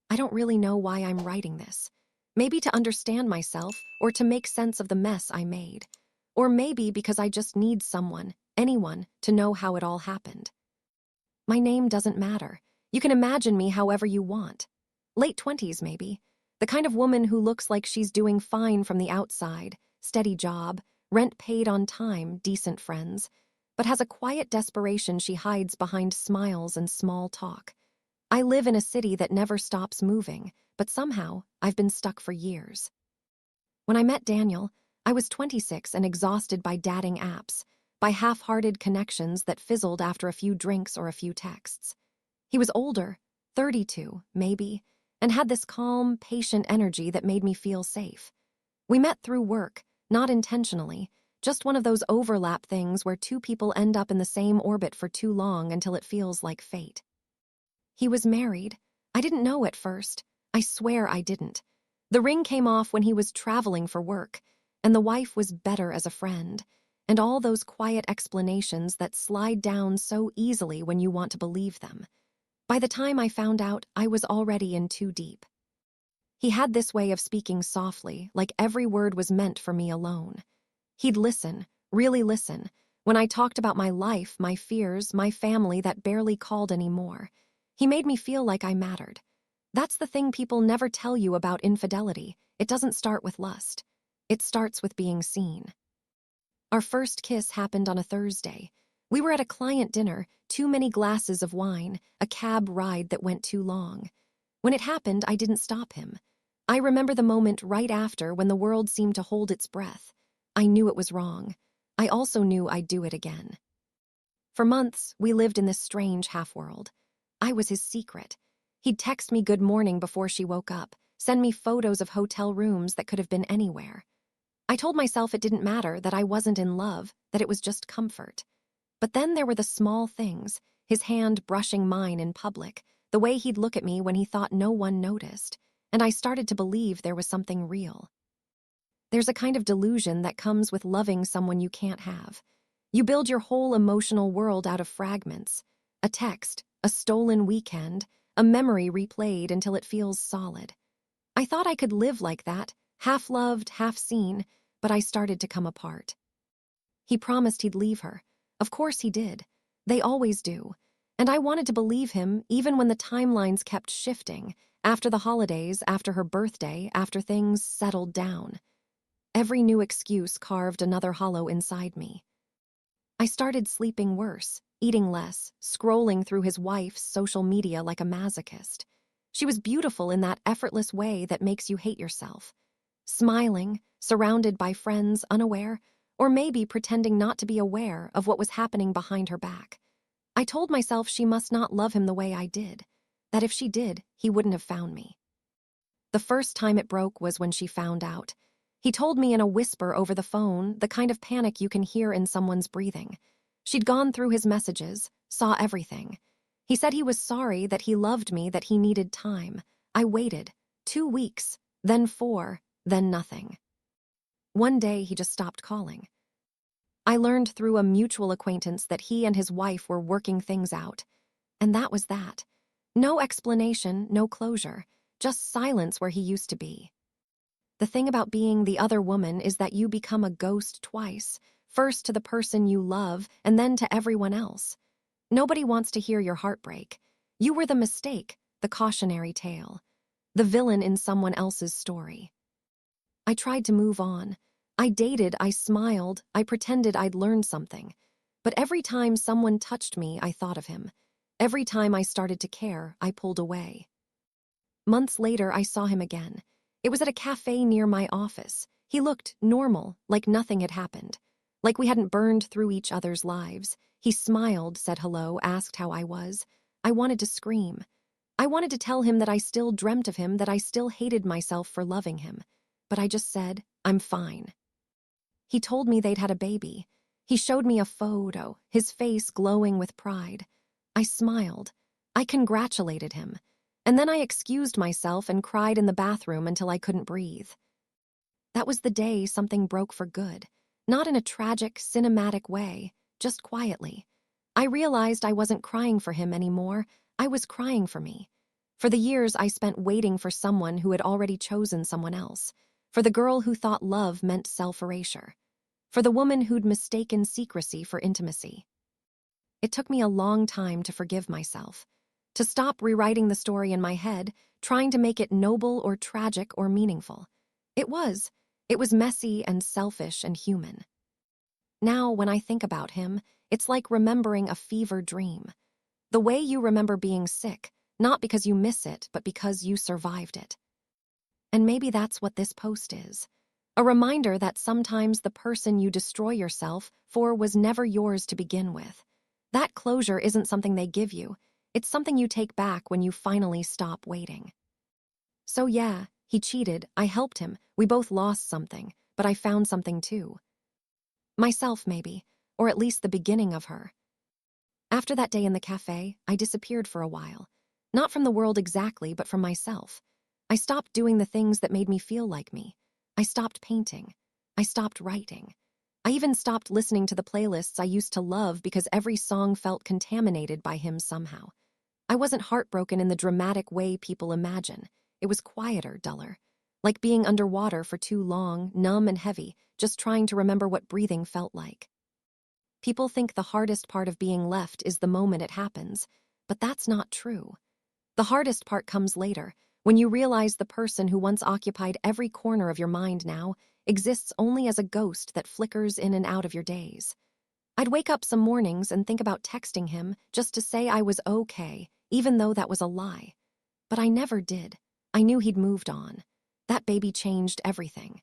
I don't really know why I'm writing this. Maybe to understand myself or to make sense of the mess I made. Or maybe because I just need someone, anyone, to know how it all happened. My name doesn't matter. You can imagine me however you want. Late 20s, maybe. The kind of woman who looks like she's doing fine from the outside, steady job, rent paid on time, decent friends, but has a quiet desperation she hides behind smiles and small talk. I live in a city that never stops moving, but somehow I've been stuck for years. When I met Daniel, I was 26 and exhausted by dating apps, by half-hearted connections that fizzled after a few drinks or a few texts. He was older, 32, maybe, and had this calm, patient energy that made me feel safe. We met through work, not intentionally, just one of those overlap things where two people end up in the same orbit for too long until it feels like fate. He was married. I didn't know at first. I swear I didn't. The ring came off when he was traveling for work, and the wife was better as a friend, and all those quiet explanations that slide down so easily when you want to believe them. By the time I found out, I was already in too deep. He had this way of speaking softly, like every word was meant for me alone. He'd listen, really listen, when I talked about my life, my fears, my family that barely called anymore. He made me feel like I mattered. That's the thing people never tell you about infidelity. It doesn't start with lust. It starts with being seen. Our first kiss happened on a Thursday. We were at a client dinner, too many glasses of wine, a cab ride that went too long. When it happened, I didn't stop him. I remember the moment right after when the world seemed to hold its breath. I knew it was wrong. I also knew I'd do it again. For months, we lived in this strange half-world. I was his secret. He'd text me good morning before she woke up, send me photos of hotel rooms that could have been anywhere. I told myself it didn't matter, that I wasn't in love, that it was just comfort. But then there were the small things, his hand brushing mine in public, the way he'd look at me when he thought no one noticed, and I started to believe there was something real. There's a kind of delusion that comes with loving someone you can't have. You build your whole emotional world out of fragments. A text, a stolen weekend, a memory replayed until it feels solid. I thought I could live like that, half loved, half seen, but I started to come apart. He promised he'd leave her. Of course he did. They always do. And I wanted to believe him even when the timelines kept shifting, after the holidays, after her birthday, after things settled down. Every new excuse carved another hollow inside me. I started sleeping worse, eating less, scrolling through his wife's social media like a masochist. She was beautiful in that effortless way that makes you hate yourself. Smiling, surrounded by friends, unaware, or maybe pretending not to be aware of what was happening behind her back. I told myself she must not love him the way I did, that if she did, he wouldn't have found me. The first time it broke was when she found out. He told me in a whisper over the phone, the kind of panic you can hear in someone's breathing. She'd gone through his messages, saw everything. He said he was sorry, that he loved me, that he needed time. I waited. 2 weeks, then 4, then nothing. One day, he just stopped calling. I learned through a mutual acquaintance that he and his wife were working things out. And that was that. No explanation, no closure, just silence where he used to be. The thing about being the other woman is that you become a ghost twice, first to the person you love and then to everyone else. Nobody wants to hear your heartbreak. You were the mistake, the cautionary tale, the villain in someone else's story. I tried to move on. I dated, I smiled, I pretended I'd learned something. But every time someone touched me, I thought of him. Every time I started to care, I pulled away. Months later, I saw him again. It was at a cafe near my office. He looked normal, like nothing had happened. Like we hadn't burned through each other's lives. He smiled, said hello, asked how I was. I wanted to scream. I wanted to tell him that I still dreamt of him, that I still hated myself for loving him. But I just said, I'm fine. He told me they'd had a baby. He showed me a photo, his face glowing with pride. I smiled. I congratulated him. And then I excused myself and cried in the bathroom until I couldn't breathe. That was the day something broke for good. Not in a tragic, cinematic way, just quietly. I realized I wasn't crying for him anymore. I was crying for me. For the years I spent waiting for someone who had already chosen someone else. For the girl who thought love meant self-erasure. For the woman who'd mistaken secrecy for intimacy. It took me a long time to forgive myself, to stop rewriting the story in my head, trying to make it noble or tragic or meaningful. It was messy and selfish and human. Now, when I think about him, it's like remembering a fever dream. The way you remember being sick, not because you miss it, but because you survived it. And maybe that's what this post is. A reminder that sometimes the person you destroy yourself for was never yours to begin with. That closure isn't something they give you. It's something you take back when you finally stop waiting. So yeah, he cheated, I helped him, we both lost something, but I found something too. Myself, maybe, or at least the beginning of her. After that day in the cafe, I disappeared for a while. Not from the world exactly, but from myself. I stopped doing the things that made me feel like me. I stopped painting. I stopped writing. I even stopped listening to the playlists I used to love because every song felt contaminated by him somehow. I wasn't heartbroken in the dramatic way people imagine. It was quieter, duller. Like being underwater for too long, numb and heavy, just trying to remember what breathing felt like. People think the hardest part of being left is the moment it happens, but that's not true. The hardest part comes later, when you realize the person who once occupied every corner of your mind now exists only as a ghost that flickers in and out of your days. I'd wake up some mornings and think about texting him just to say I was okay, even though that was a lie. But I never did. I knew he'd moved on. That baby changed everything.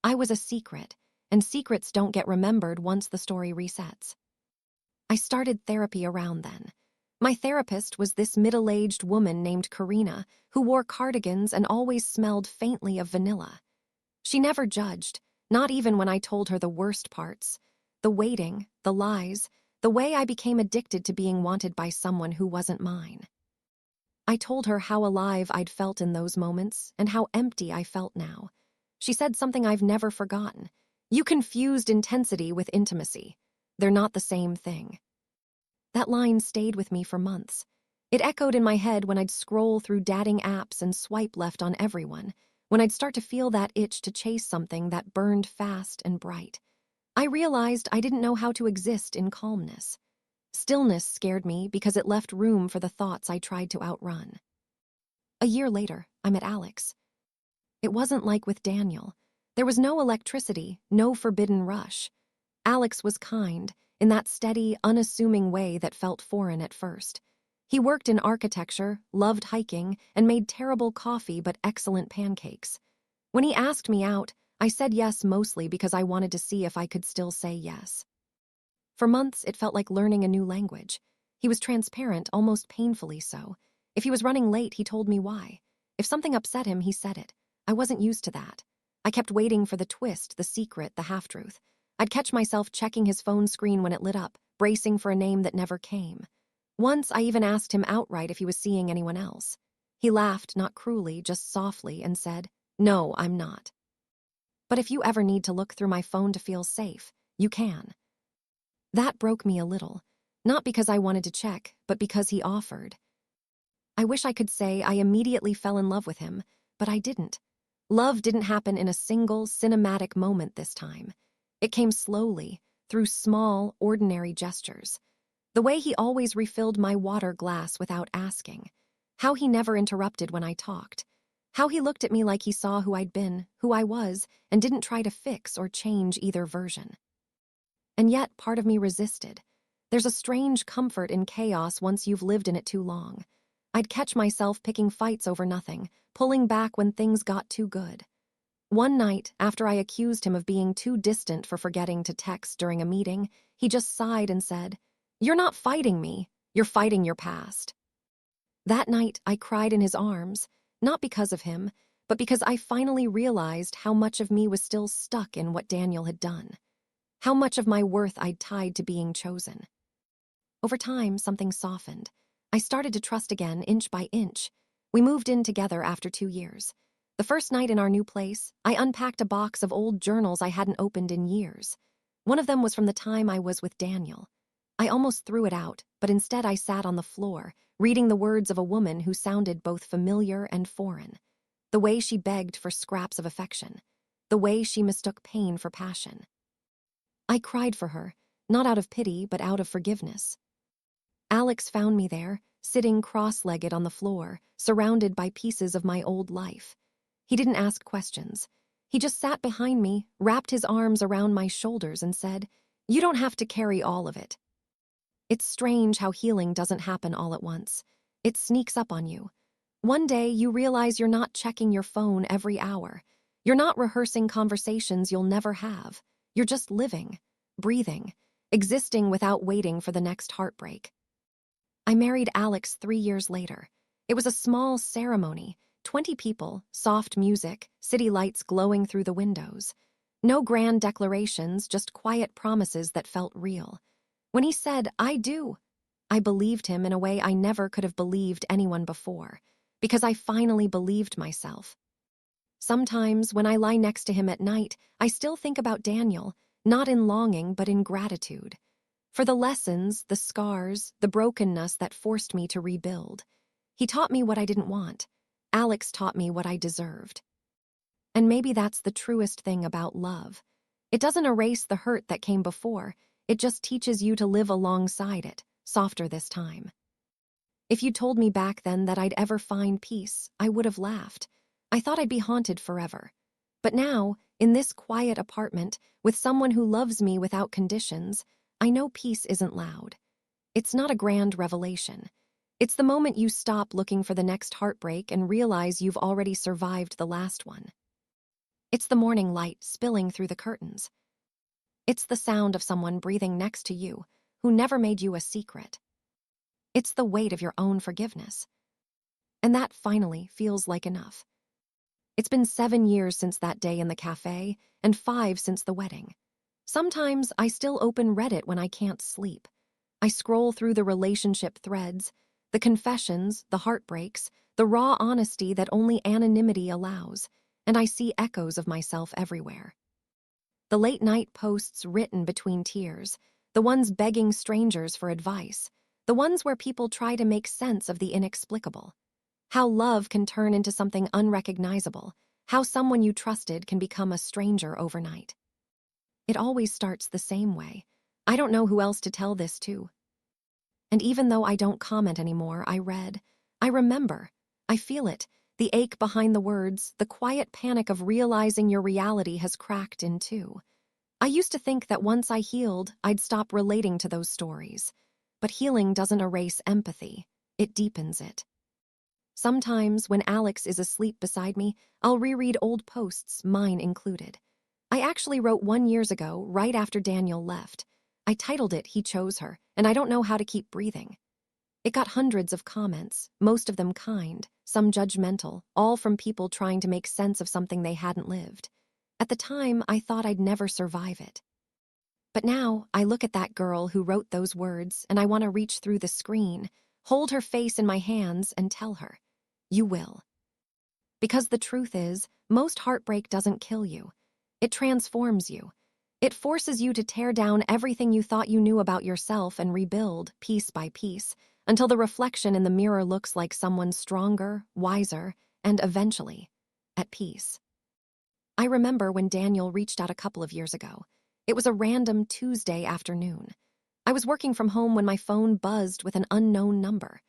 I was a secret, and secrets don't get remembered once the story resets. I started therapy around then. My therapist was this middle-aged woman named Karina who wore cardigans and always smelled faintly of vanilla. She never judged, not even when I told her the worst parts. The waiting, the lies, the way I became addicted to being wanted by someone who wasn't mine. I told her how alive I'd felt in those moments and how empty I felt now. She said something I've never forgotten. You confused intensity with intimacy. They're not the same thing. That line stayed with me for months. It echoed in my head when I'd scroll through dating apps and swipe left on everyone, when I'd start to feel that itch to chase something that burned fast and bright. I realized I didn't know how to exist in calmness. Stillness scared me because it left room for the thoughts I tried to outrun. A year later, I met Alex. It wasn't like with Daniel. There was no electricity, no forbidden rush. Alex was kind, in that steady, unassuming way that felt foreign at first. He worked in architecture, loved hiking, and made terrible coffee but excellent pancakes. When he asked me out, I said yes mostly because I wanted to see if I could still say yes. For months, it felt like learning a new language. He was transparent, almost painfully so. If he was running late, he told me why. If something upset him, he said it. I wasn't used to that. I kept waiting for the twist, the secret, the half-truth. I'd catch myself checking his phone screen when it lit up, bracing for a name that never came. Once, I even asked him outright if he was seeing anyone else. He laughed, not cruelly, just softly, and said, "No, I'm not. But if you ever need to look through my phone to feel safe, you can." That broke me a little, not because I wanted to check, but because he offered. I wish I could say I immediately fell in love with him, but I didn't. Love didn't happen in a single, cinematic moment this time. It came slowly, through small, ordinary gestures. The way he always refilled my water glass without asking. How he never interrupted when I talked. How he looked at me like he saw who I'd been, who I was, and didn't try to fix or change either version. And yet, part of me resisted. There's a strange comfort in chaos once you've lived in it too long. I'd catch myself picking fights over nothing, pulling back when things got too good. One night, after I accused him of being too distant for forgetting to text during a meeting, he just sighed and said, "You're not fighting me, you're fighting your past." That night, I cried in his arms, not because of him, but because I finally realized how much of me was still stuck in what Daniel had done. How much of my worth I'd tied to being chosen. Over time, something softened. I started to trust again, inch by inch. We moved in together after 2 years. The first night in our new place, I unpacked a box of old journals I hadn't opened in years. One of them was from the time I was with Daniel. I almost threw it out, but instead I sat on the floor, reading the words of a woman who sounded both familiar and foreign. The way she begged for scraps of affection. The way she mistook pain for passion. I cried for her, not out of pity, but out of forgiveness. Alex found me there, sitting cross-legged on the floor, surrounded by pieces of my old life. He didn't ask questions. He just sat behind me, wrapped his arms around my shoulders and said, "You don't have to carry all of it." It's strange how healing doesn't happen all at once. It sneaks up on you. One day you realize you're not checking your phone every hour. You're not rehearsing conversations you'll never have. You're just living, breathing, existing without waiting for the next heartbreak. I married Alex 3 years later. It was a small ceremony, 20 people, soft music, city lights glowing through the windows. No grand declarations, just quiet promises that felt real. When he said, "I do," I believed him in a way I never could have believed anyone before, because I finally believed myself. Sometimes, when I lie next to him at night, I still think about Daniel, not in longing but in gratitude. For the lessons, the scars, the brokenness that forced me to rebuild. He taught me what I didn't want. Alex taught me what I deserved. And maybe that's the truest thing about love. It doesn't erase the hurt that came before. It just teaches you to live alongside it, softer this time. If you told me back then that I'd ever find peace, I would have laughed. I thought I'd be haunted forever. But now, in this quiet apartment, with someone who loves me without conditions, I know peace isn't loud. It's not a grand revelation. It's the moment you stop looking for the next heartbreak and realize you've already survived the last one. It's the morning light spilling through the curtains. It's the sound of someone breathing next to you who never made you a secret. It's the weight of your own forgiveness. And that finally feels like enough. It's been 7 years since that day in the cafe, and 5 since the wedding. Sometimes I still open Reddit when I can't sleep. I scroll through the relationship threads, the confessions, the heartbreaks, the raw honesty that only anonymity allows, and I see echoes of myself everywhere. The late-night posts written between tears, the ones begging strangers for advice, the ones where people try to make sense of the inexplicable. How love can turn into something unrecognizable, how someone you trusted can become a stranger overnight. It always starts the same way. I don't know who else to tell this to. And even though I don't comment anymore, I remember, I feel it, the ache behind the words, the quiet panic of realizing your reality has cracked in two. I used to think that once I healed, I'd stop relating to those stories. But healing doesn't erase empathy, it deepens it. Sometimes, when Alex is asleep beside me, I'll reread old posts, mine included. I actually wrote one years ago, right after Daniel left. I titled it "He Chose Her," and I don't know how to keep breathing. It got hundreds of comments, most of them kind, some judgmental, all from people trying to make sense of something they hadn't lived. At the time, I thought I'd never survive it. But now, I look at that girl who wrote those words, and I want to reach through the screen, hold her face in my hands, and tell her, "You will." Because the truth is, most heartbreak doesn't kill you. It transforms you. It forces you to tear down everything you thought you knew about yourself and rebuild, piece by piece, until the reflection in the mirror looks like someone stronger, wiser, and eventually, at peace. I remember when Daniel reached out a couple of years ago. It was a random Tuesday afternoon. I was working from home when my phone buzzed with an unknown number.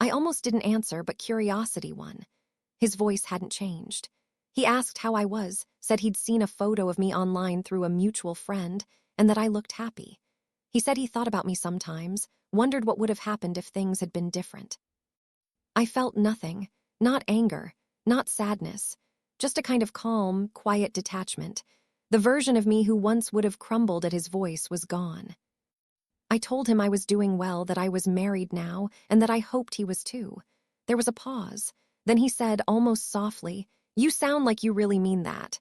I almost didn't answer, but curiosity won. His voice hadn't changed. He asked how I was, said he'd seen a photo of me online through a mutual friend, and that I looked happy. He said he thought about me sometimes, wondered what would have happened if things had been different. I felt nothing, not anger, not sadness, just a kind of calm, quiet detachment. The version of me who once would have crumbled at his voice was gone. I told him I was doing well, that I was married now, and that I hoped he was too. There was a pause. Then he said, almost softly, "You sound like you really mean that."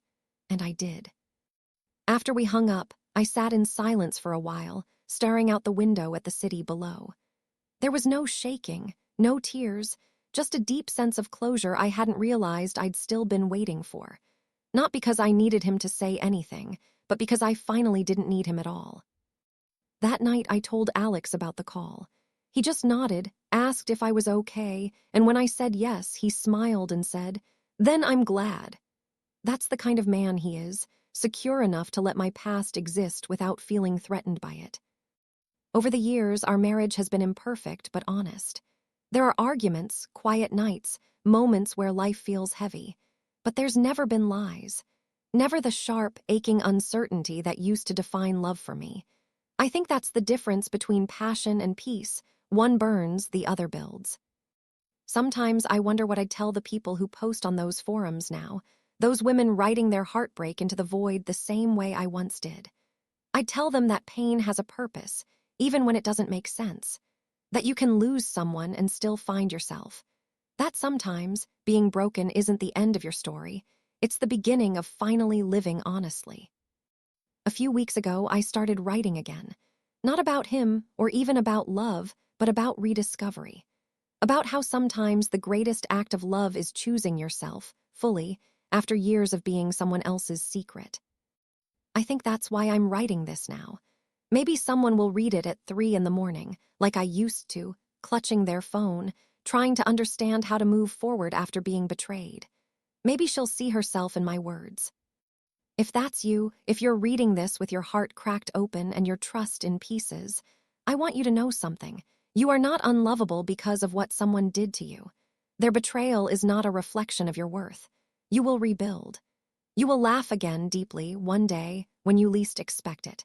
And I did. After we hung up, I sat in silence for a while, staring out the window at the city below. There was no shaking, no tears, just a deep sense of closure I hadn't realized I'd still been waiting for. Not because I needed him to say anything, but because I finally didn't need him at all. That night, I told Alex about the call. He just nodded, asked if I was okay, and when I said yes, he smiled and said, "Then I'm glad." That's the kind of man he is, secure enough to let my past exist without feeling threatened by it. Over the years, our marriage has been imperfect but honest. There are arguments, quiet nights, moments where life feels heavy. But there's never been lies. Never the sharp, aching uncertainty that used to define love for me. I think that's the difference between passion and peace. One burns, the other builds. Sometimes I wonder what I'd tell the people who post on those forums now, those women writing their heartbreak into the void the same way I once did. I'd tell them that pain has a purpose, even when it doesn't make sense. That you can lose someone and still find yourself. That sometimes being broken isn't the end of your story, it's the beginning of finally living honestly. A few weeks ago, I started writing again. Not about him or even about love, but about rediscovery. About how sometimes the greatest act of love is choosing yourself, fully, after years of being someone else's secret. I think that's why I'm writing this now. Maybe someone will read it at 3 in the morning, like I used to, clutching their phone, trying to understand how to move forward after being betrayed. Maybe she'll see herself in my words. If that's you, if you're reading this with your heart cracked open and your trust in pieces, I want you to know something. You are not unlovable because of what someone did to you. Their betrayal is not a reflection of your worth. You will rebuild. You will laugh again deeply one day when you least expect it.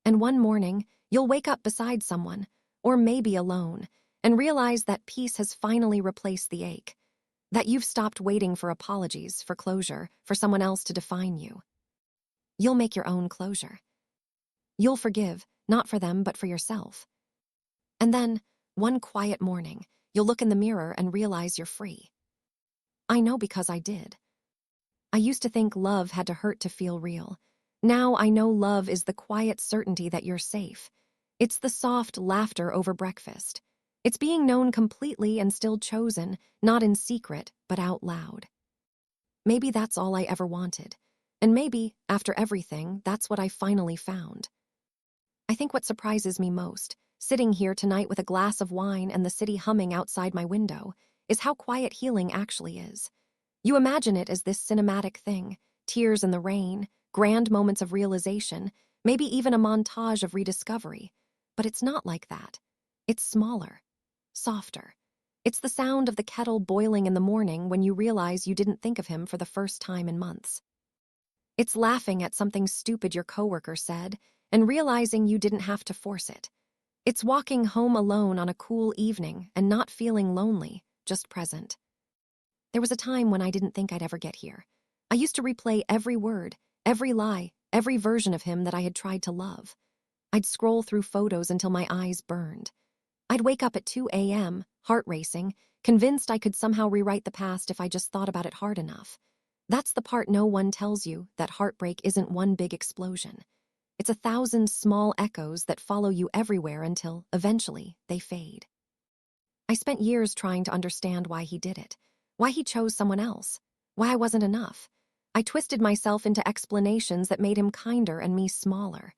And one morning, you'll wake up beside someone, or maybe alone, and realize that peace has finally replaced the ache. That you've stopped waiting for apologies, for closure, for someone else to define you. You'll make your own closure. You'll forgive, not for them, but for yourself. And then, one quiet morning, you'll look in the mirror and realize you're free. I know because I did. I used to think love had to hurt to feel real. Now I know love is the quiet certainty that you're safe. It's the soft laughter over breakfast. It's being known completely and still chosen, not in secret, but out loud. Maybe that's all I ever wanted. And maybe, after everything, that's what I finally found. I think what surprises me most, sitting here tonight with a glass of wine and the city humming outside my window, is how quiet healing actually is. You imagine it as this cinematic thing, tears in the rain, grand moments of realization, maybe even a montage of rediscovery. But it's not like that. It's smaller, softer. It's the sound of the kettle boiling in the morning when you realize you didn't think of him for the first time in months. It's laughing at something stupid your coworker said and realizing you didn't have to force it. It's walking home alone on a cool evening and not feeling lonely, just present. There was a time when I didn't think I'd ever get here. I used to replay every word, every lie, every version of him that I had tried to love. I'd scroll through photos until my eyes burned. I'd wake up at 2 a.m., heart racing, convinced I could somehow rewrite the past if I just thought about it hard enough. That's the part no one tells you, that heartbreak isn't one big explosion. It's 1,000 small echoes that follow you everywhere until, eventually, they fade. I spent years trying to understand why he did it, why he chose someone else, why I wasn't enough. I twisted myself into explanations that made him kinder and me smaller.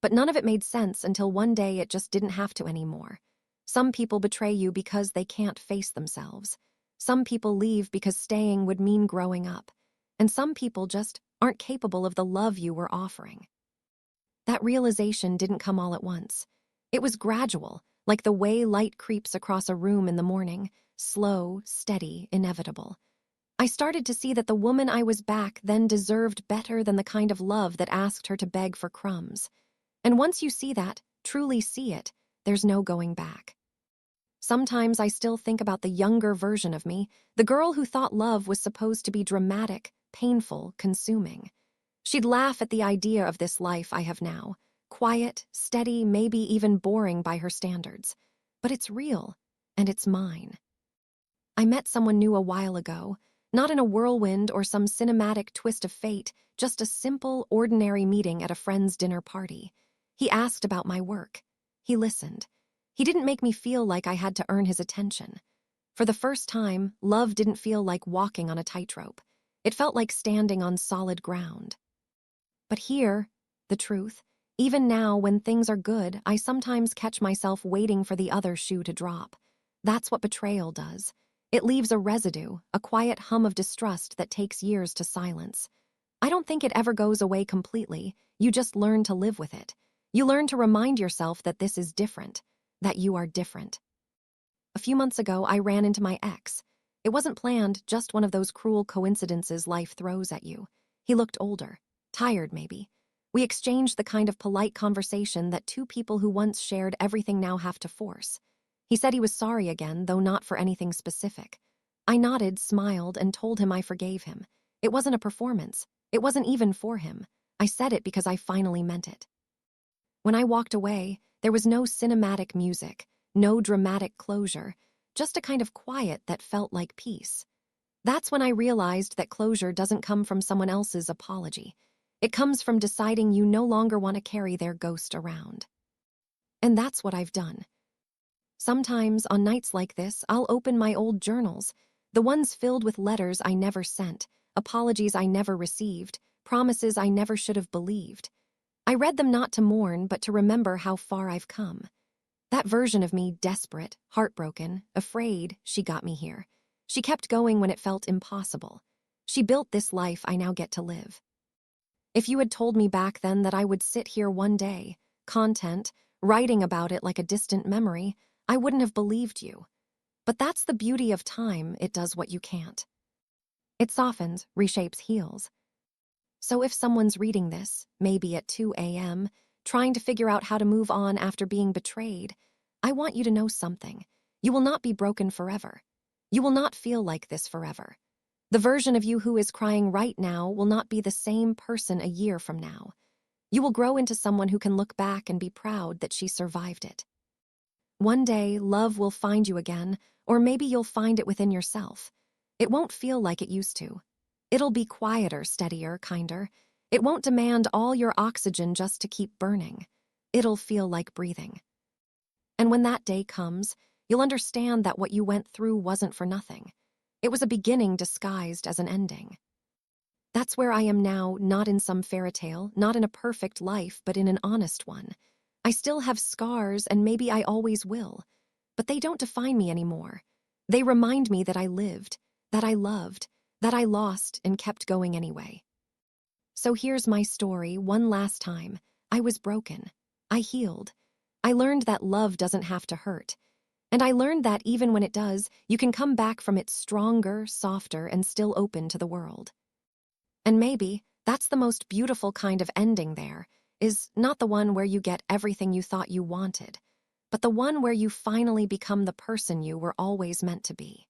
But none of it made sense until one day it just didn't have to anymore. Some people betray you because they can't face themselves. Some people leave because staying would mean growing up. And some people just aren't capable of the love you were offering. That realization didn't come all at once. It was gradual, like the way light creeps across a room in the morning, slow, steady, inevitable. I started to see that the woman I was back then deserved better than the kind of love that asked her to beg for crumbs. And once you see that, truly see it, there's no going back. Sometimes I still think about the younger version of me, the girl who thought love was supposed to be dramatic, painful, consuming. She'd laugh at the idea of this life I have now, quiet, steady, maybe even boring by her standards. But it's real, and it's mine. I met someone new a while ago, not in a whirlwind or some cinematic twist of fate, just a simple, ordinary meeting at a friend's dinner party. He asked about my work. He listened. He didn't make me feel like I had to earn his attention. For the first time, love didn't feel like walking on a tightrope. It felt like standing on solid ground. But here, the truth, Even now, when things are good, I sometimes catch myself waiting for the other shoe to drop. That's what betrayal does. It leaves a residue, a quiet hum of distrust that takes years to silence. I don't think it ever goes away completely. You just learn to live with it. You learn to remind yourself that this is different, that you are different. A few months ago, I ran into my ex. It wasn't planned, just one of those cruel coincidences life throws at you. He looked older, tired maybe. We exchanged the kind of polite conversation that two people who once shared everything now have to force. He said he was sorry again, though not for anything specific. I nodded, smiled, and told him I forgave him. It wasn't a performance. It wasn't even for him. I said it because I finally meant it. When I walked away, there was no cinematic music, no dramatic closure, just a kind of quiet that felt like peace. That's when I realized that closure doesn't come from someone else's apology. It comes from deciding you no longer want to carry their ghost around. And that's what I've done. Sometimes, on nights like this, I'll open my old journals, the ones filled with letters I never sent, apologies I never received, promises I never should have believed. I read them not to mourn, but to remember how far I've come. That version of me, desperate, heartbroken, afraid, she got me here. She kept going when it felt impossible. She built this life I now get to live. If you had told me back then that I would sit here one day, content, writing about it like a distant memory, I wouldn't have believed you. But that's the beauty of time, it does what you can't. It softens, reshapes, heals. So if someone's reading this, maybe at 2 a.m., trying to figure out how to move on after being betrayed, I want you to know something. You will not be broken forever. You will not feel like this forever. The version of you who is crying right now will not be the same person a year from now. You will grow into someone who can look back and be proud that she survived it. One day, love will find you again, or maybe you'll find it within yourself. It won't feel like it used to. It'll be quieter, steadier, kinder. It won't demand all your oxygen just to keep burning. It'll feel like breathing. And when that day comes, you'll understand that what you went through wasn't for nothing. It was a beginning disguised as an ending. That's where I am now, not in some fairy tale, not in a perfect life, but in an honest one. I still have scars, and maybe I always will. But they don't define me anymore. They remind me that I lived, that I loved, that I lost and kept going anyway. So here's my story one last time. I was broken. I healed. I learned that love doesn't have to hurt. And I learned that even when it does, you can come back from it stronger, softer, and still open to the world. And maybe that's the most beautiful kind of ending there, is not the one where you get everything you thought you wanted, but the one where you finally become the person you were always meant to be.